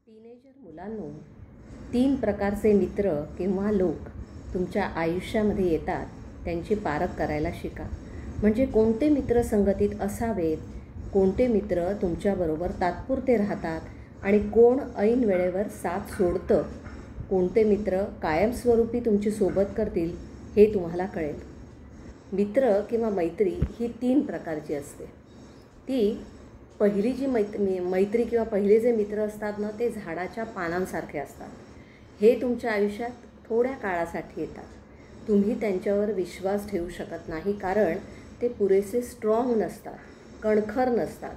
Teenager मुलांनो, 3 प्रकारचे मित्र किंवा लोक तुमच्या आयुष्यामध्ये येतात. त्यांची पारख करायला शिका. म्हणजे कोणते मित्र संगतीत असावेत, कोणते मित्र तुमच्याबरोबर तात्पुरते राहतात आणि कोण ऐन वेळेवर साथ सोडतं, कोणते मित्र कायमस्वरूपी तुमची सोबत करतील हे तुम्हाला कळेल. मित्र किंवा मैत्री ही 3 प्रकारची असते. ती पहिली जी मैत्री किंवा पहिले जे मित्र असतात ना, ते झाडाच्या पानांसारखे असतात. हे तुमच्या आयुष्यात थोड्या काळासाठी येतात. तुम्ही त्यांच्यावर विश्वास ठेवू शकत नाही, कारण ते पुरेसे स्ट्रॉंग नसतात, कणखर नसतात.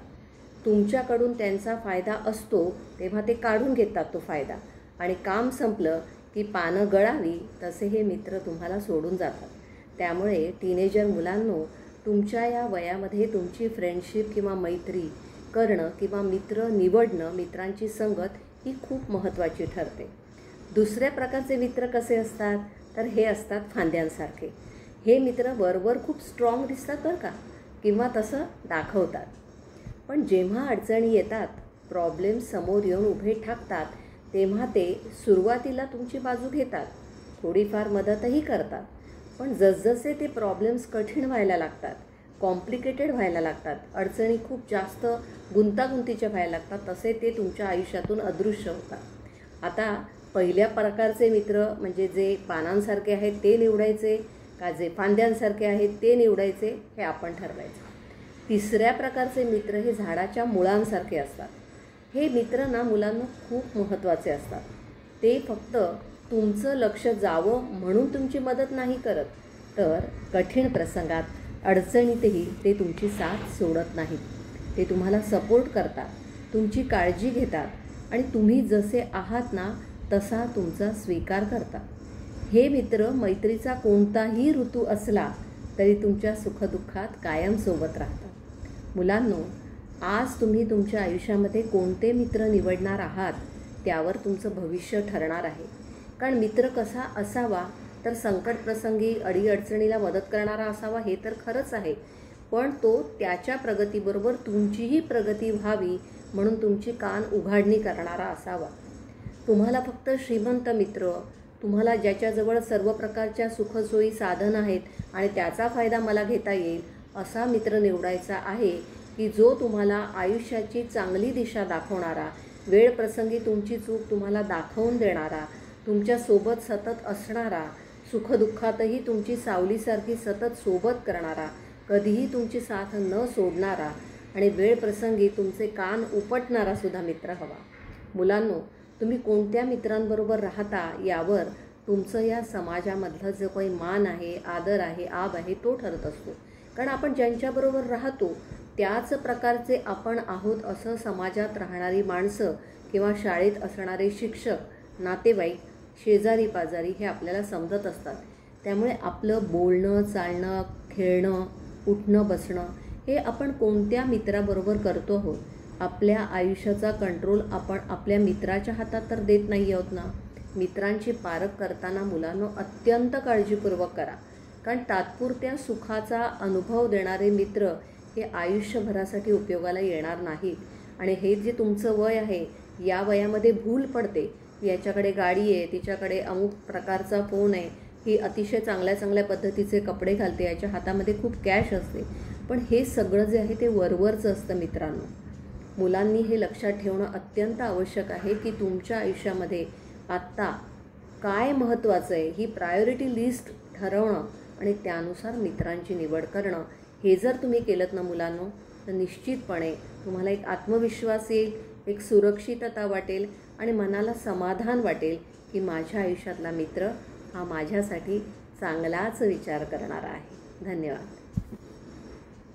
तुमच्याकडून त्यांचा फायदा असतो तेव्हा ते काढून घेतात तो फायदा, आणि काम संपलं की पानं गळावी तसे हे मित्र तुम्हाला सोडून जातात. त्यामुळे टीनेजर मुलांनो, तुमच्या या वयामध्ये तुमची फ्रेंडशिप किंवा मैत्री करणं किंवा मित्र निवडणं, मित्रांची संगत ही खूप महत्त्वाची ठरते. दुसऱ्या प्रकारचे मित्र कसे असतात, तर हे असतात फांद्यांसारखे. हे मित्र वरवर खूप स्ट्रॉंग दिसतात बरं का, किंवा तसं दाखवतात, पण जेव्हा अडचणी येतात, प्रॉब्लेम समोर येऊन उभे ठाकतात, तेव्हा ते सुरुवातीला तुमची बाजू घेतात, थोडीफार मदतही करतात. पण जसजसे ते प्रॉब्लेम्स कठीण व्हायला लागतात, कॉम्प्लिकेटेड व्हायला लागतात, अडचणी खूप जास्त गुंतागुंतीच्या व्हायला लागतात, तसे ते तुमच्या आयुष्यातून अदृश्य होतात. आता पहिल्या प्रकारचे मित्र म्हणजे जे पानांसारखे आहेत ते निवडायचे का जे फांद्यांसारखे आहेत ते निवडायचे, हे आपण ठरवायचं. तिसऱ्या प्रकारचे मित्र हे झाडाच्या मुळांसारखे असतात. हे मित्र ना मुलांना खूप महत्त्वाचे असतात. ते फक्त तुमचं लक्ष जावं म्हणून तुमची मदत नाही करत, तर कठीण प्रसंगात, अडचणीतही ते तुमची साथ सोडत नाहीत. ते तुम्हाला सपोर्ट करतात, तुमची काळजी घेतात आणि तुम्ही जसे आहात ना तसा तुमचा स्वीकार करतात. हे मित्र मैत्रीचा कोणताही ऋतू असला तरी तुमच्या सुखदुःखात कायम सोबत राहतात. मुलांनो, आज तुम्ही तुमच्या आयुष्यामध्ये कोणते मित्र निवडणार आहात त्यावर तुमचं भविष्य ठरणार आहे. कारण मित्र कसा असावा, तर संकटप्रसंगी अडीअडचणीला मदत करणारा असावा हे तर खरंच आहे, पण तो त्याच्या प्रगतीबरोबर तुमचीही प्रगती व्हावी म्हणून तुमची कान उघाडणी करणारा असावा. तुम्हाला फक्त श्रीमंत मित्र, तुम्हाला ज्याच्याजवळ सर्व प्रकारच्या सुखसोयी साधन आहेत आणि त्याचा फायदा मला घेता येईल असा मित्र निवडायचा आहे, की जो तुम्हाला आयुष्याची चांगली दिशा दाखवणारा, वेळ प्रसंगी तुमची चूक तुम्हाला दाखवून देणारा, तुमच्यासोबत सतत असणारा, सुखदुःखातही तुमची सावलीसारखी सतत सोबत करणारा, कधीही तुमची साथ न सोडणारा आणि वेळ प्रसंगी तुमचे कान उपटणारा सुद्धा मित्र हवा. मुलांनो, तुम्ही कोणत्या मित्रांबरोबर राहता यावर तुमचं या समाजामधलं जो काही मान आहे, आदर आहे, आब आहे तो ठरत असतो. कारण आपण ज्यांच्याबरोबर राहतो त्याच प्रकारचे आपण आहोत असं समाजात राहणारी माणसं किंवा शाळेत असणारे शिक्षक, नातेवाईक, शेजारी पाजारी हे आपल्याला समजत असतात. त्यामुळे आपलं बोलणं, चालणं, खेळणं, उठणं, बसणं हे आपण कोणत्या मित्राबरोबर करतो आहोत, आपल्या आयुष्याचा कंट्रोल आपण आपल्या मित्राच्या हातात तर देत नाही आहोत ना. मित्रांची पारख करताना मुलांनो अत्यंत काळजीपूर्वक करा, कारण तात्पुरत्या सुखाचा अनुभव देणारे मित्र हे आयुष्यभरासाठी उपयोगाला येणार नाहीत. आणि हे जे तुमचं वय आहे, या वयामध्ये भूल पडते, याच्याकडे गाडी आहे, तिच्याकडे अमुक प्रकारचा फोन आहे, ही अतिशय चांगल्या चांगल्या पद्धतीचे कपडे घालते, याच्या हातामध्ये खूप कॅश असते, पण हे सगळं जे आहे ते वरवरचं असतं मित्रांनो. मुलांनी हे लक्षात ठेवणं अत्यंत आवश्यक आहे, की तुमच्या आयुष्यामध्ये आत्ता काय महत्त्वाचं आहे ही प्रायोरिटी लिस्ट ठरवणं आणि त्यानुसार मित्रांची निवड करणं. हे जर तुम्ही केलं ना मुलांनो, तर निश्चितपणे तुम्हाला एक आत्मविश्वास येईल, एक सुरक्षितता वाटेल आणि मनाला समाधान वाटेल, की माझ्या आयुष्यातला मित्र हा माझ्यासाठी चांगलाच विचार करणारा आहे. धन्यवाद.